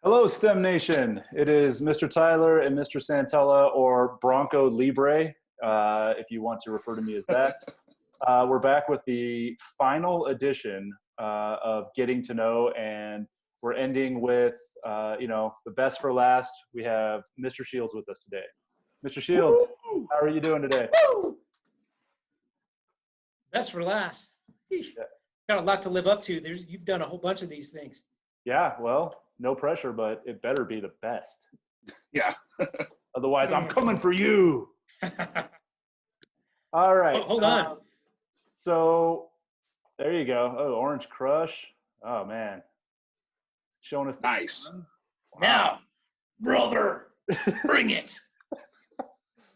Hello, STEM Nation. It is Mr. Tyler and Mr. Santella, or Bronco Libre, if you want to refer to me as that. We're back with the final edition of Getting to Know, and we're ending with, the best for last. We have Mr. Shields with us today. Mr. Shields, Woo! how are you doing today? Woo! Best for last. Yeah. Got a lot to live up to. You've done a whole bunch of these things. Yeah, well, no pressure, but it better be the best. Yeah. Otherwise, I'm coming for you. All right. Oh, hold on. So there you go. Oh, Orange Crush. Oh man, showing us the Nice. guns. Wow. Now, brother, bring it.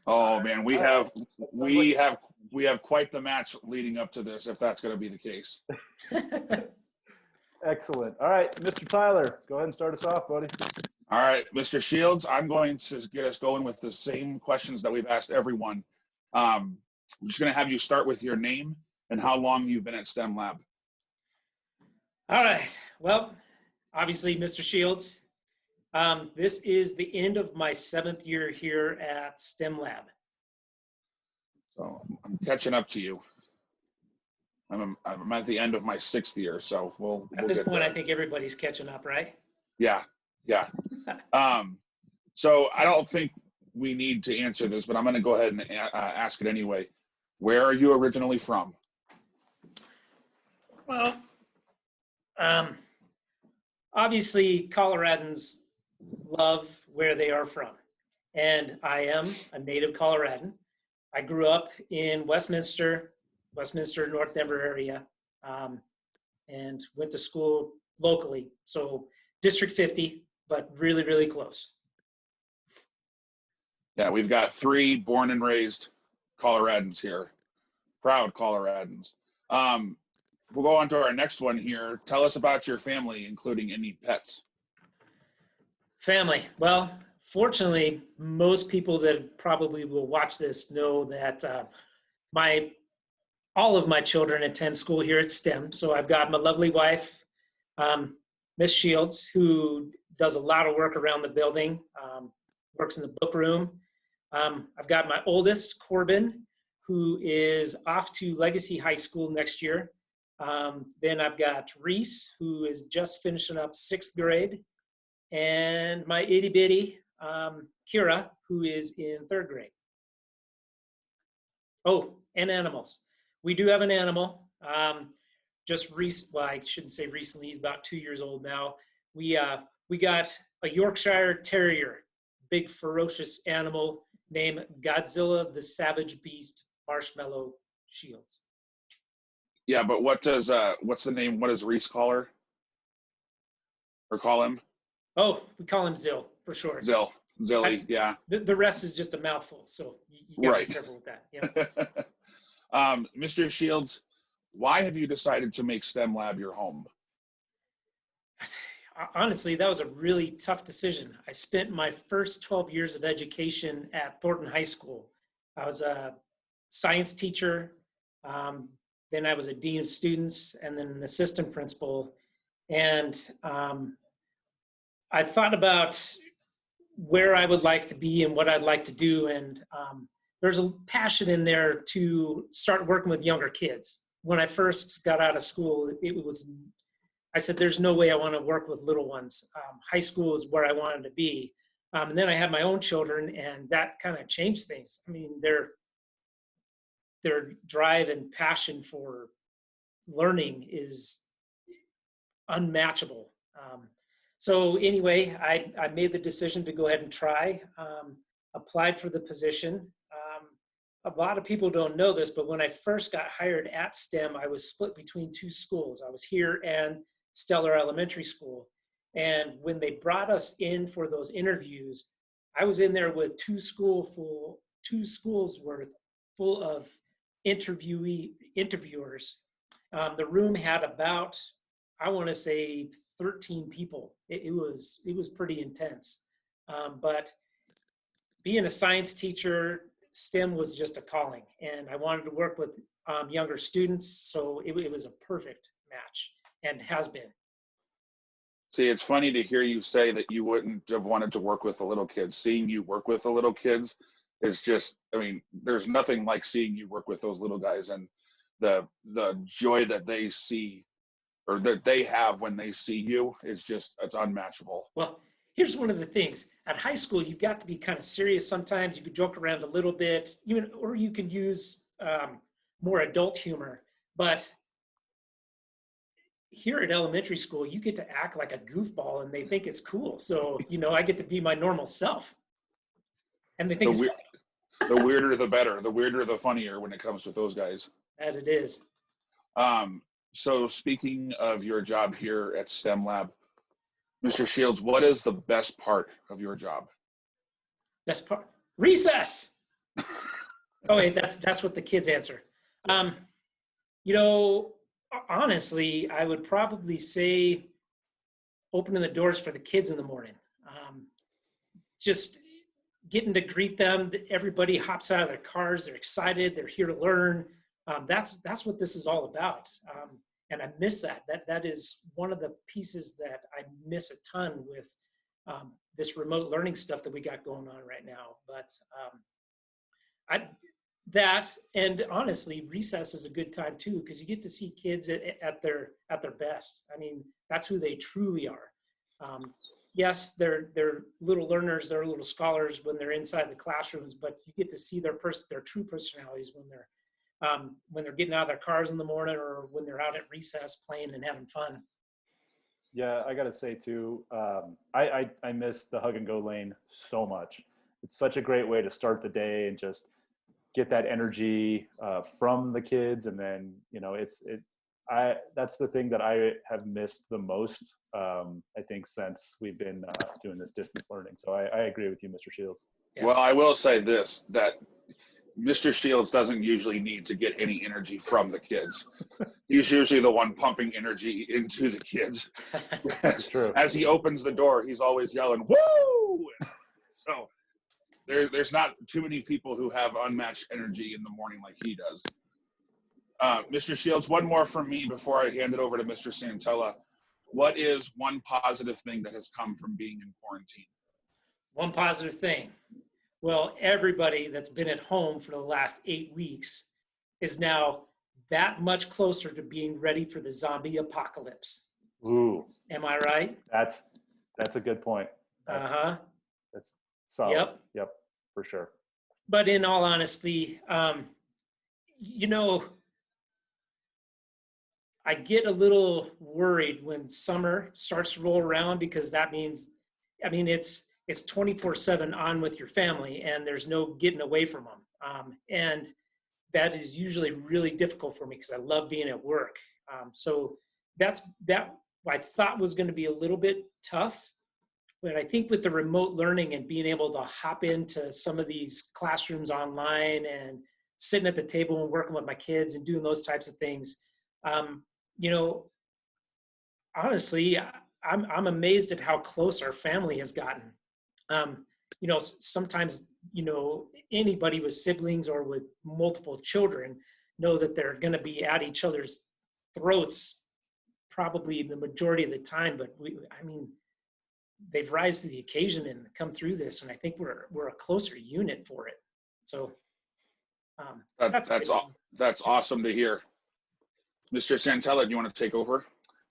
Oh man, we have quite the match leading up to this, if that's going to be the case. Excellent. All right, Mr. Tyler, go ahead and start us off, buddy. All right, Mr. Shields, I'm going to get us going with the same questions that we've asked everyone. I'm just going to have you start with your name and how long you've been at STEM Lab. All right. Well, obviously, Mr. Shields, this is the end of my 7th year here at STEM Lab. So I'm catching up to you. I'm at the end of my 6th year, so we'll At this get point, there. I think everybody's catching up, right? Yeah. So I don't think we need to answer this, but I'm going to go ahead and ask it anyway. Where are you originally from? Well, obviously, Coloradans love where they are from, and I am a native Coloradan. I grew up in Westminster, North Denver area, and went to school locally. So District 50, but really, really close. Yeah, we've got 3 born and raised Coloradans here, proud Coloradans. We'll go on to our next one here. Tell us about your family, including any pets. Family. Well, fortunately, most people that probably will watch this know that all of my children attend school here at STEM. So I've got my lovely wife, Miss Shields, who does a lot of work around the building, works in the book room. I've got my oldest, Corbin, who is off to Legacy High School next year. Then I've got Reese, who is just finishing up 6th grade. And my itty bitty, Kira, who is in 3rd grade. Oh, and animals. We do have an animal. I shouldn't say recently, he's about 2 years old now. We got a Yorkshire Terrier, big ferocious animal named Godzilla the Savage Beast Marshmallow Shields. Yeah, but what's the name? What does Reese call her? Or call him? Oh, we call him Zill for short. Zilly, yeah. The rest is just a mouthful, so you gotta be careful with that. Yeah. Mr. Shields, why have you decided to make STEM Lab your home? Honestly, that was a really tough decision. I spent my first 12 years of education at Thornton High School. I was a science teacher, then I was a dean of students, and then an assistant principal. And I thought about where I would like to be and what I'd like to do. And there's a passion in there to start working with younger kids. When I first got out of school, I said, there's no way I want to work with little ones. High school is where I wanted to be. And then I had my own children, and that kind of changed things. I mean, their drive and passion for learning is unmatchable. So anyway, I made the decision to go ahead and try, applied for the position. A lot of people don't know this, but when I first got hired at STEM, I was split between 2 schools. I was here and Stellar Elementary School. And when they brought us in for those interviews, I was in there with 2 schools worth full of interviewers. The room had about, I want to say, 13 people. It was pretty intense. But being a science teacher, STEM was just a calling, and I wanted to work with younger students, so it was a perfect match, and has been. See, it's funny to hear you say that you wouldn't have wanted to work with the little kids. Seeing you work with the little kids is just, I mean, there's nothing like seeing you work with those little guys and the joy that they see or that they have when they see you is just, it's unmatchable. Well, here's one of the things. At high school, you've got to be kind of serious sometimes. You could joke around a little bit, even, or you can use more adult humor. But here at elementary school, you get to act like a goofball and they think it's cool. So, I get to be my normal self. And they think it's funny. The weirder, the better. The weirder, the funnier when it comes with those guys. That it is. So speaking of your job here at STEM Lab, Mr. Shields, what is the best part of your job? Best part? Recess. Oh, wait, that's what the kids answer. Honestly, I would probably say opening the doors for the kids in the morning. Just getting to greet them. Everybody hops out of their cars. They're excited. They're here to learn. That's what this is all about. And I miss that. That is one of the pieces that I miss a ton with this remote learning stuff that we got going on right now. But and honestly, recess is a good time too, because you get to see kids at their best. I mean, that's who they truly are. Yes, they're little learners, they're little scholars when they're inside the classrooms, but you get to see their true personalities when they're getting out of their cars in the morning or when they're out at recess playing and having fun. Yeah, I gotta say too, I miss the hug and go lane so much. It's such a great way to start the day and just get that energy from the kids, and then that's the thing that I have missed the most. I think since we've been doing this distance learning. So I agree with you, Mr. Shields. Yeah. Well, I will say this, that Mr. Shields doesn't usually need to get any energy from the kids. He's usually the one pumping energy into the kids. That's true. As he opens the door, he's always yelling, "Woo!" So there's not too many people who have unmatched energy in the morning like he does. Mr. Shields, one more from me before I hand it over to Mr. Santella. What is one positive thing that has come from being in quarantine? One positive thing. Well, everybody that's been at home for the last 8 weeks is now that much closer to being ready for the zombie apocalypse. Ooh. Am I right? That's a good point. That's solid. Yep, for sure. But in all honesty, I get a little worried when summer starts to roll around, because that means, it's 24/7 on with your family and there's no getting away from them. And that is usually really difficult for me because I love being at work. So that I thought was going to be a little bit tough. But I think with the remote learning and being able to hop into some of these classrooms online and sitting at the table and working with my kids and doing those types of things, honestly, I'm amazed at how close our family has gotten. Sometimes, anybody with siblings or with multiple children know that they're going to be at each other's throats probably the majority of the time, but they've rise to the occasion and come through this, and I think we're a closer unit for it. So that's awesome to hear. Mr. Santella, do you want to take over?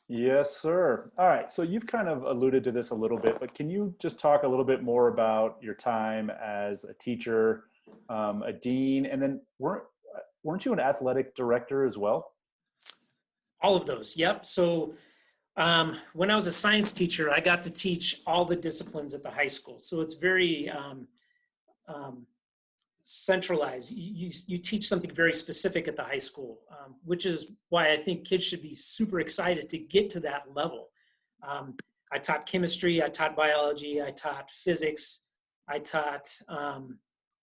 Yes, sir. All right. So you've kind of alluded to this a little bit, but can you just talk a little bit more about your time as a teacher, a dean, and then weren't you an athletic director as well? All of those. Yep. So when I was a science teacher, I got to teach all the disciplines at the high school. So it's very centralized. You teach something very specific at the high school, which is why I think kids should be super excited to get to that level. I taught chemistry, I taught biology, I taught physics, I taught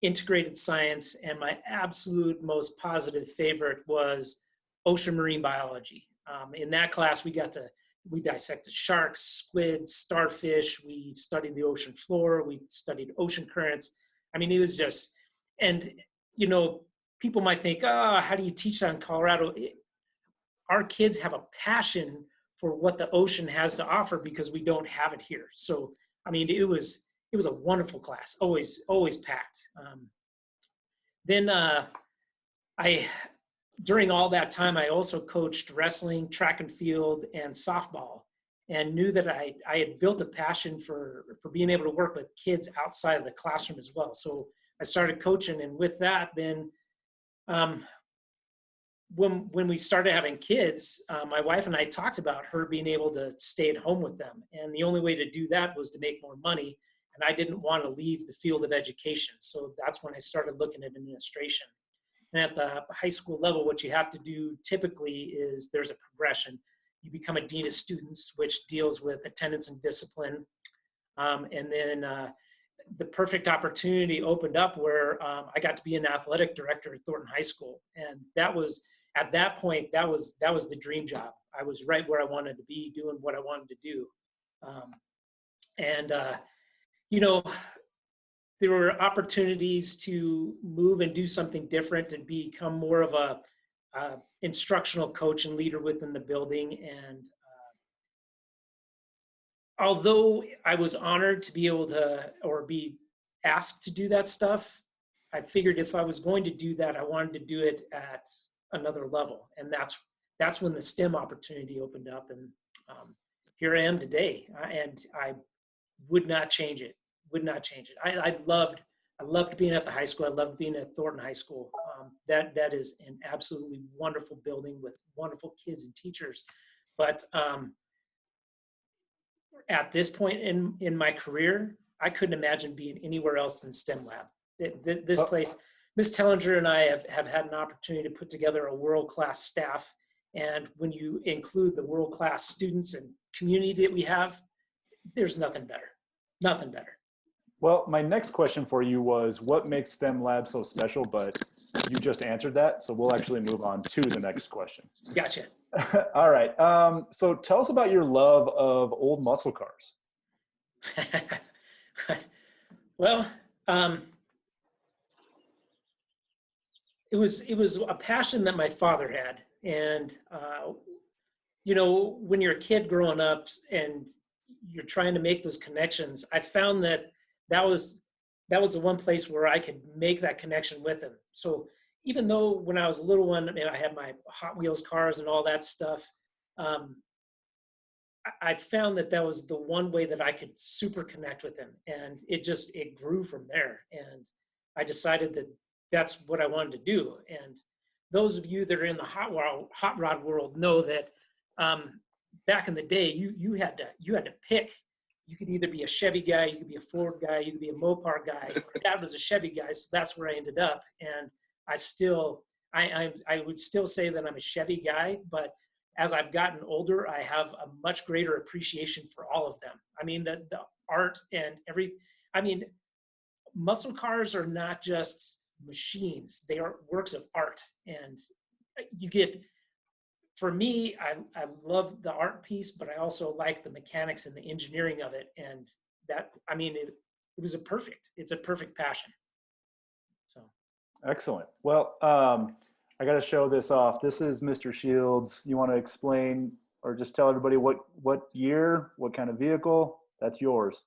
integrated science, and my absolute most positive favorite was ocean marine biology. In that class, we dissected sharks, squids, starfish. We studied the ocean floor. We studied ocean currents. It was just, and people might think, how do you teach that in Colorado? Our kids have a passion for what the ocean has to offer because we don't have it here. So, I mean, it was a wonderful class, always packed. Then during all that time, I also coached wrestling, track and field, and softball, and knew that I had built a passion for being able to work with kids outside of the classroom as well. So I started coaching, and with that, then when we started having kids, my wife and I talked about her being able to stay at home with them. And the only way to do that was to make more money. And I didn't want to leave the field of education. So that's when I started looking at administration. And at the high school level, what you have to do typically is there's a progression. You become a dean of students, which deals with attendance and discipline. And then the perfect opportunity opened up where I got to be an athletic director at Thornton High School. And that was, at that point, that was the dream job. I was right where I wanted to be, doing what I wanted to do. You know, there were opportunities to move and do something different and become more of a instructional coach and leader within the building. And although I was honored to be able to, or be asked to do that stuff, I figured if I was going to do that, I wanted to do it at another level. And that's when the STEM opportunity opened up. And here I am today. And I would not change it. I loved being at the high school. I loved being at Thornton High School. That is an absolutely wonderful building with wonderful kids and teachers. But at this point in my career, I couldn't imagine being anywhere else than STEM Lab. This place, Ms. Tellinger and I have had an opportunity to put together a world-class staff. And when you include the world-class students and community that we have, there's nothing better. Nothing better. Well, my next question for you was, what makes STEM Lab so special? But you just answered that, so we'll actually move on to the next question. Gotcha. All right. So tell us about your love of old muscle cars. Well, it was a passion that my father had, and you know, when you're a kid growing up and you're trying to make those connections, I found that was the one place where I could make that connection with him. So even though when I was a little one, I mean, I had my Hot Wheels cars and all that stuff, I found that was the one way that I could super connect with him. And it grew from there. And I decided that that's what I wanted to do. And those of you that are in the hot rod world know that back in the day, you had to pick. You could either be a Chevy guy, you could be a Ford guy, you could be a Mopar guy. My dad was a Chevy guy, so that's where I ended up. And I would still say that I'm a Chevy guy, but as I've gotten older, I have a much greater appreciation for all of them. I mean, the art and muscle cars are not just machines, they are works of art. And for me, I love the art piece, but I also like the mechanics and the engineering of it. And that, I mean, it's a perfect passion. So. Excellent. Well, I got to show this off. This is Mr. Shields. You want to explain or just tell everybody what year, what kind of vehicle? That's yours.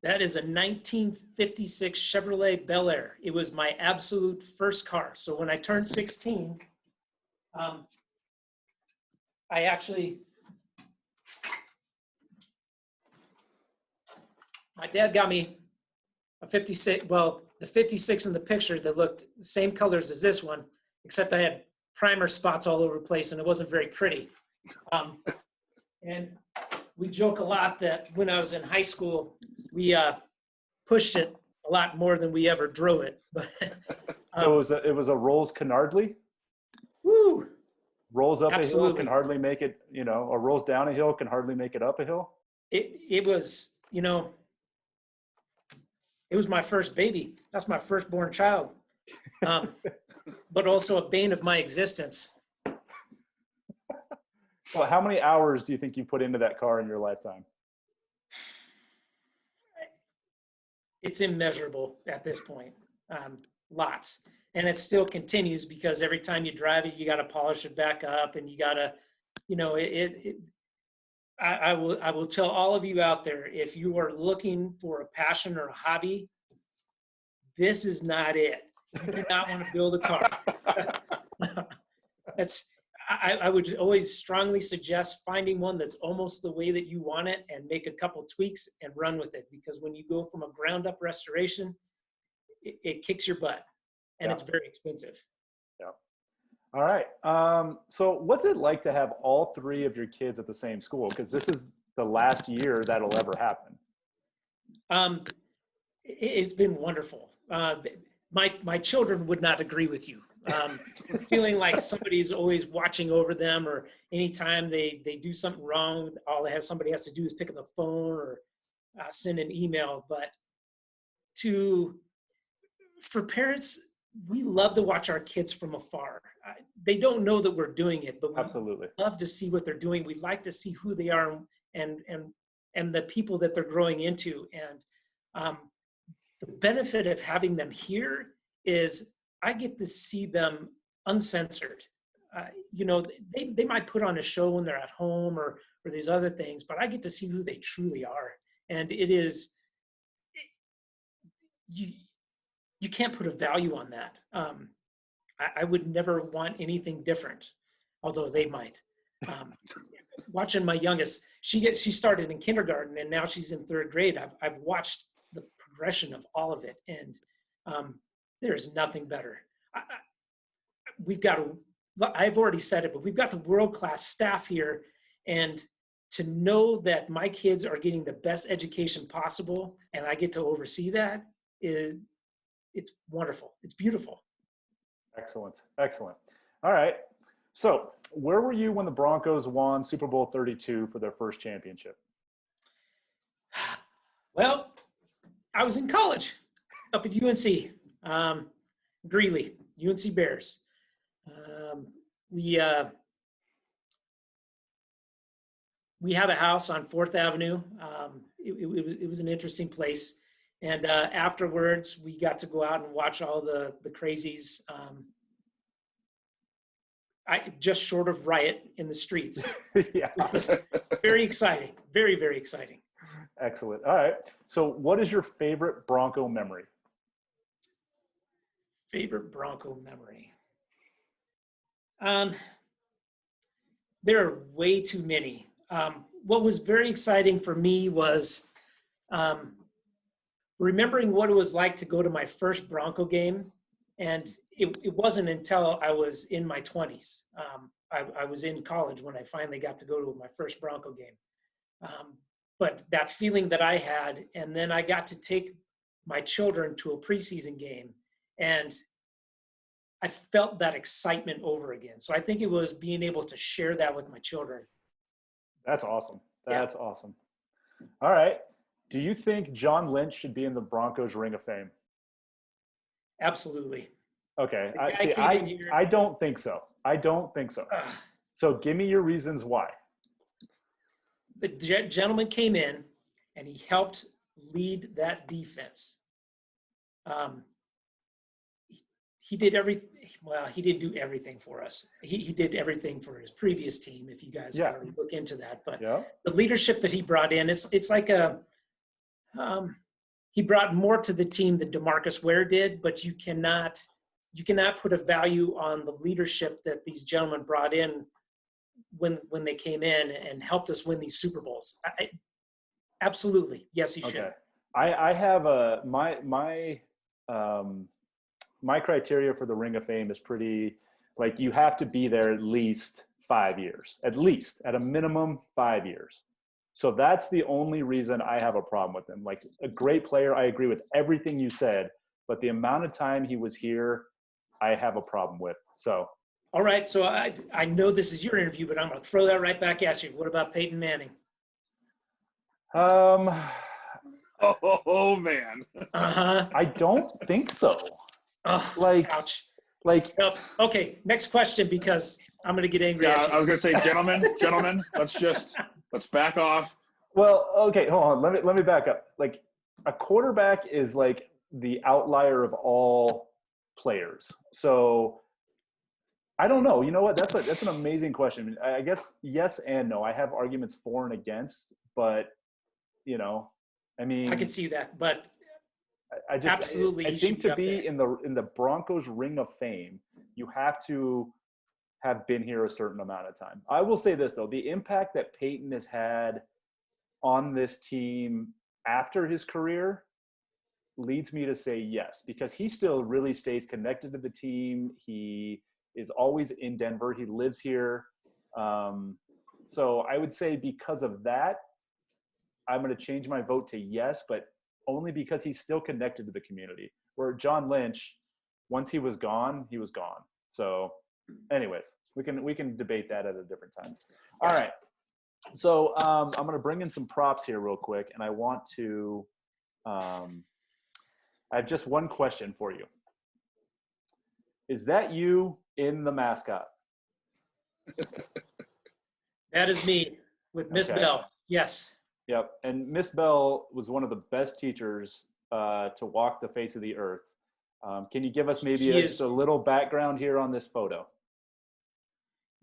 That is a 1956 Chevrolet Bel Air. It was my absolute first car. So when I turned 16, my dad got me a 56, well, the 56 in the picture that looked the same colors as this one, except I had primer spots all over the place and it wasn't very pretty. And we joke a lot that when I was in high school, we pushed it a lot more than we ever drove it. But so it was a Rolls Canardly? Woo! Rolls up Absolutely. a hill, can hardly make it, or rolls down a hill, can hardly make it up a hill. It was, it was my first baby. That's my firstborn child. But also a bane of my existence. So how many hours do you think you put into that car in your lifetime? It's immeasurable at this point. Lots. And it still continues because every time you drive it, you got to polish it back up and you got to I will tell all of you out there, if you are looking for a passion or a hobby, this is not it. You do not want to build a car. I would always strongly suggest finding one that's almost the way that you want it and make a couple tweaks and run with it. Because when you go from a ground up restoration, it kicks your butt and it's very expensive. Yeah. All right. So what's it like to have all three of your kids at the same school? Because this is the last year that'll ever happen. It's been wonderful. My children would not agree with you. Feeling like somebody's always watching over them, or anytime they do something wrong, all somebody has to do is pick up the phone or send an email. But for parents, we love to watch our kids from afar. They don't know that we're doing it, but we Absolutely love to see what they're doing. We like to see who they are and the people that they're growing into. And the benefit of having them here is I get to see them uncensored. They might put on a show when they're at home or these other things, but I get to see who they truly are. And you can't put a value on that. I would never want anything different, although they might. Watching my youngest, she started in kindergarten and now she's in third grade. I've watched the progression of all of it, and there's nothing better. I've already said it, but we've got the world-class staff here, and to know that my kids are getting the best education possible and I get to oversee that it's wonderful. It's beautiful. Excellent. All right. So where were you when the Broncos won Super Bowl 32 for their first championship? Well, I was in college up at UNC, Greeley, UNC Bears. We had a house on 4th Avenue. It was an interesting place. And afterwards, we got to go out and watch all the crazies. Just short of riot in the streets. Yeah. It was very exciting. Very, very exciting. Excellent. All right. So what is your favorite Bronco memory? Favorite Bronco memory? There are way too many. What was very exciting for me was remembering what it was like to go to my first Bronco game. And it wasn't until I was in my 20s. I was in college when I finally got to go to my first Bronco game. But that feeling that I had, and then I got to take my children to a preseason game, and I felt that excitement over again. So I think it was being able to share that with my children. That's awesome. That's awesome. All right. Do you think John Lynch should be in the Broncos Ring of Fame? Absolutely. Okay. I don't think so. So give me your reasons why. The gentleman came in and he helped lead that defense. He did everything. Well, he didn't do everything for us. He did everything for his previous team, if you guys already look into that. But the leadership that he brought in, it's like he brought more to the team than DeMarcus Ware did, but you cannot put a value on the leadership that these gentlemen brought in when they came in and helped us win these Super Bowls. Absolutely. Yes, he should. I have my criteria for the Ring of Fame is pretty, like, you have to be there at least 5 years, at a minimum 5 years. So that's the only reason I have a problem with him. Like, a great player, I agree with everything you said, but the amount of time he was here, I have a problem with. So. All right. So I know this is your interview, but I'm going to throw that right back at you. What about Peyton Manning? Oh man. Uh-huh. I don't think so. Oh, ouch. Like. Nope. Okay. Next question, because I'm going to get angry at you. I was going to say, gentlemen, let's back off. Well, okay, hold on. Let me back up. Like, a quarterback is like the outlier of all players. So I don't know. You know what? That's an amazing question. I guess yes and no. I have arguments for and against, but you know, I mean, I could see that, but I just absolutely, I he think should to be up be there. in the Broncos Ring of Fame, you have to have been here a certain amount of time. I will say this though, the impact that Peyton has had on this team after his career leads me to say yes, because he still really stays connected to the team. He is always in Denver. He lives here. So I would say because of that, I'm going to change my vote to yes, but only because he's still connected to the community. Where John Lynch, once he was gone, he was gone. So anyways, we can debate that at a different time. All right. So I'm going to bring in some props here real quick, and I want to I have just one question for you. Is that you in the mascot? That is me with Miss Okay. Bell. Yes. Yep. And Miss Bell was one of the best teachers to walk the face of the earth. Can you give us maybe just a little background here on this photo?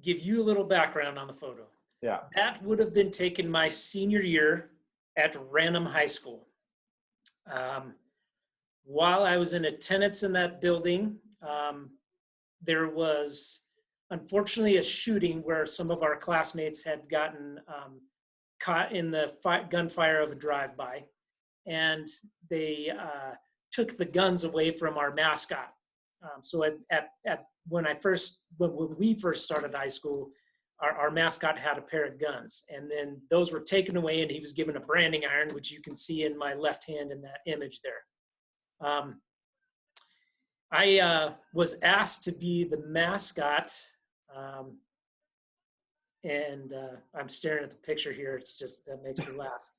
Give you a little background on the photo. Yeah. That would have been taken my senior year at Random High School. While I was in attendance in that building, there was unfortunately a shooting where some of our classmates had gotten caught in the gunfire of a drive-by, and they took the guns away from our mascot. So when we first started high school, our mascot had a pair of guns, and then those were taken away, and he was given a branding iron, which you can see in my left hand in that image there. I was asked to be the mascot, and I'm staring at the picture here. It's just, that makes me laugh.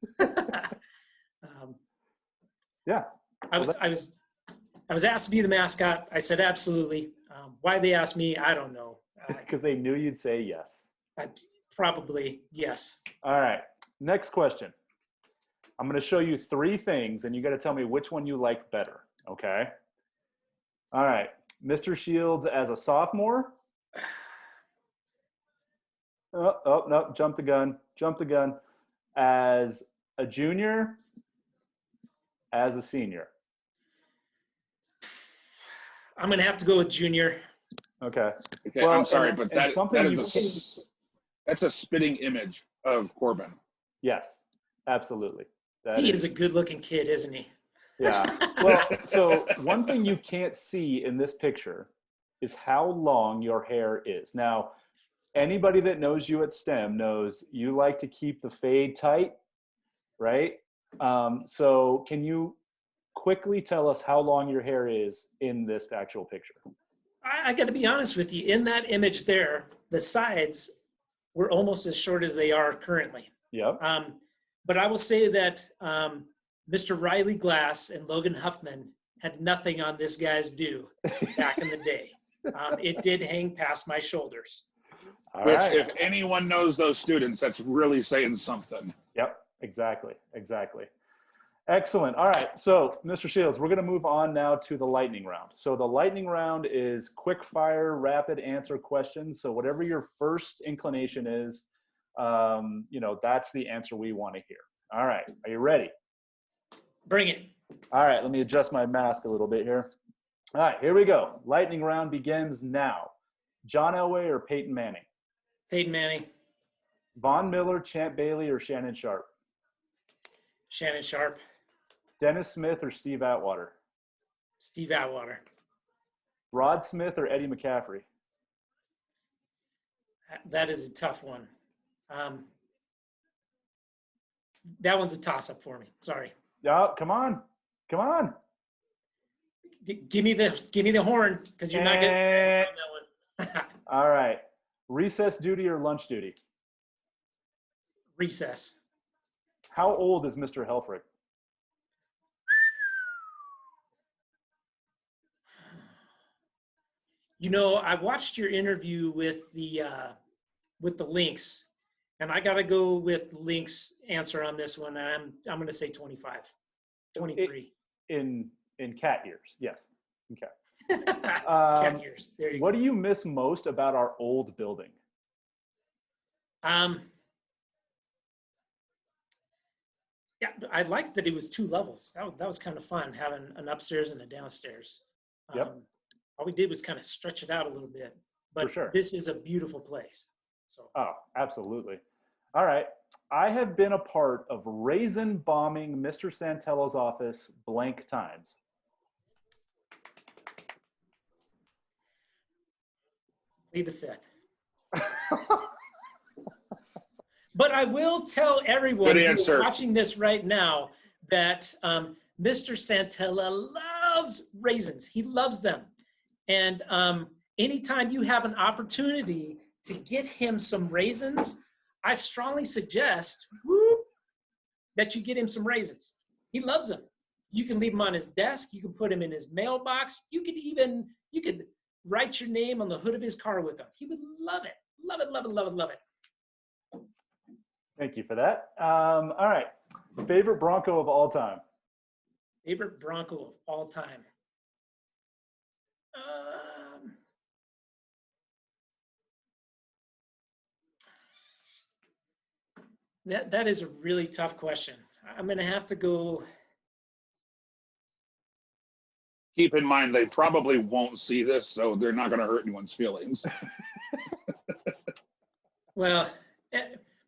Yeah. I was asked to be the mascot. I said absolutely. Why they asked me, I don't know. Because they knew you'd say yes. Probably yes. All right. Next question. I'm going to show you 3 things, and you got to tell me which one you like better. Okay. All right. Mr. Shields as a sophomore. Oh, no. Jump the gun. As a junior. As a senior. I'm going to have to go with junior. Okay. Okay, Well, I'm sorry, and- but and that's a spitting image of Corbin. Yes, absolutely. He is a good-looking kid, isn't he? Yeah. Well, so one thing you can't see in this picture is how long your hair is. Now, anybody that knows you at STEM knows you like to keep the fade tight, right? So can you quickly tell us how long your hair is in this actual picture? I got to be honest with you. In that image there, the sides were almost as short as they are currently. Yep. But I will say that Mr. Riley Glass and Logan Huffman had nothing on this guy's due back in the day. It did hang past my shoulders. All Which, right. if anyone knows those students, that's really saying something. Yep, exactly. Excellent. All right, so Mr. Shields, we're going to move on now to the lightning round. So the lightning round is quick fire, rapid answer questions. So whatever your first inclination is, that's the answer we want to hear. All right, are you ready? Bring it. All right, let me adjust my mask a little bit here. All right, here we go. Lightning round begins now. John Elway or Peyton Manning? Peyton Manning. Von Miller, Champ Bailey, or Shannon Sharp? Shannon Sharp. Dennis Smith or Steve Atwater? Steve Atwater. Rod Smith or Eddie McCaffrey? That is a tough one. That one's a toss-up for me. Sorry. Yeah, come on. Give me the horn, because you're not getting that one. All right. Recess duty or lunch duty? Recess. How old is Mr. Helfrich? I watched your interview with the Lynx, and I got to go with Lynx answer on this one. And I'm going to say 25, 23. In cat years, yes. Okay. Cat ears. There you What go. do you miss most about our old building? Yeah, I liked that it was 2 levels. That was kind of fun, having an upstairs and a downstairs. Yep. All we did was kind of stretch it out a little bit, but For sure. this is a beautiful place. So Oh, absolutely. All right. I have been a part of raisin bombing Mr. Santella's office blank times. plead the fifth. But I will tell everyone Good who's answer. watching this right now that Mr. Santella loves raisins. He loves them. And anytime you have an opportunity to get him some raisins, I strongly suggest that you get him some raisins. He loves them. You can leave them on his desk. You can put him in his mailbox. You could write your name on the hood of his car with him. He would love it. Love it, love it, love it, love it. Thank you for that. All right. Favorite Bronco of all time? Favorite Bronco of all time? That is a really tough question. I'm going to have to go. Keep in mind, they probably won't see this, so they're not going to hurt anyone's feelings. Well,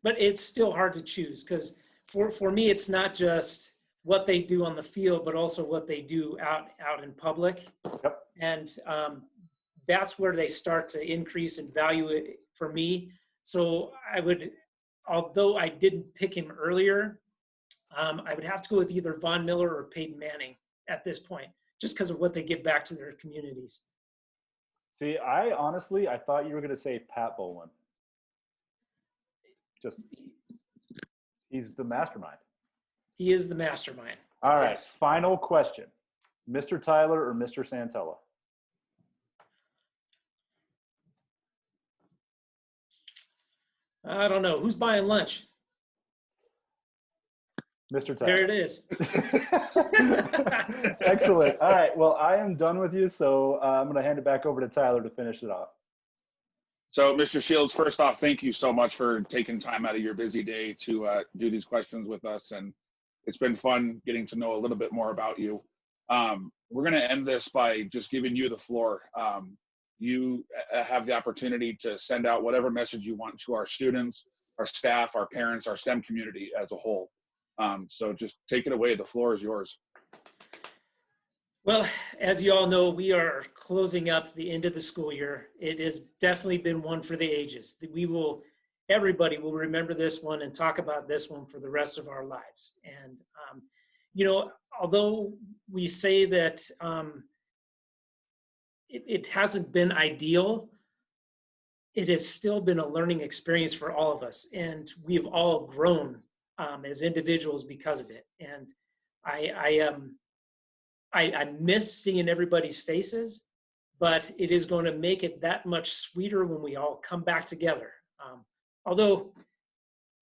but it's still hard to choose because for me, it's not just what they do on the field, but also what they do out in public. Yep. And that's where they start to increase in value for me. So I would, although I didn't pick him earlier, I would have to go with either Von Miller or Peyton Manning at this point, just because of what they give back to their communities. See, I thought you were going to say Pat Bowlen. Just, he's the mastermind. He is the mastermind. All right, Yes. Final question. Mr. Tyler or Mr. Santella? I don't know. Who's buying lunch? Mr. Tyler. There it is. Excellent. All right. Well, I am done with you, so I'm going to hand it back over to Tyler to finish it off. So, Mr. Shields, first off, thank you so much for taking time out of your busy day to do these questions with us. And it's been fun getting to know a little bit more about you. We're going to end this by just giving you the floor. You have the opportunity to send out whatever message you want to our students, our staff, our parents, our STEM community as a whole. So just take it away. The floor is yours. Well, as you all know, we are closing up the end of the school year. It has definitely been one for the ages. Everybody will remember this one and talk about this one for the rest of our lives. And, although we say that it hasn't been ideal, it has still been a learning experience for all of us. And we've all grown as individuals because of it. And I miss seeing everybody's faces, but it is going to make it that much sweeter when we all come back together. Although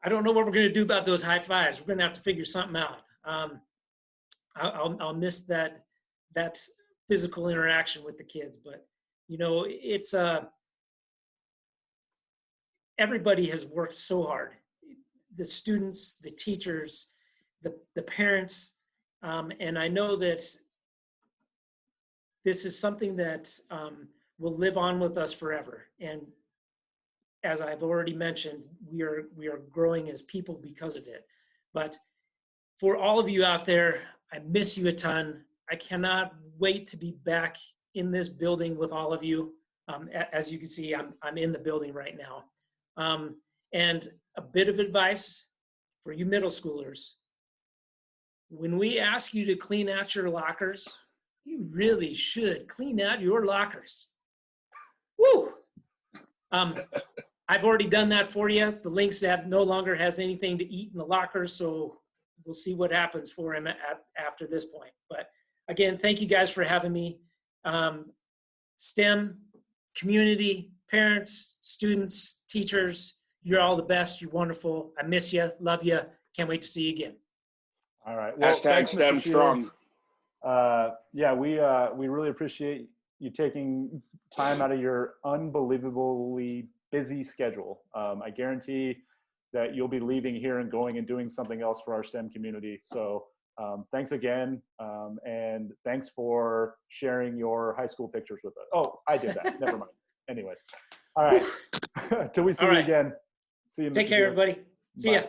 I don't know what we're going to do about those high fives. We're going to have to figure something out. I'll miss that physical interaction with the kids, but it's everybody has worked so hard. The students, the teachers, the parents, and I know that this is something that will live on with us forever. And as I've already mentioned, we are growing as people because of it. But for all of you out there, I miss you a ton. I cannot wait to be back in this building with all of you. As you can see, I'm in the building right now. And a bit of advice for you middle schoolers. When we ask you to clean out your lockers, you really should clean out your lockers. Woo! I've already done that for you. The Lynx no longer has anything to eat in the lockers, so we'll see what happens for him after this point. But again, thank you guys for having me. STEM, community, parents, students, teachers, you're all the best. You're wonderful. I miss you. Love you. Can't wait to see you again. All right. Well, Hashtag thanks, Mr. STEM Shields. strong. Yeah, we really appreciate you taking time out of your unbelievably busy schedule. I guarantee that you'll be leaving here and going and doing something else for our STEM community. So thanks again. And thanks for sharing your high school pictures with us. Oh, I did that. Never mind. Anyways. All right. Till we see you again. See you, Mr. Take care, Shields. everybody. See Bye. ya.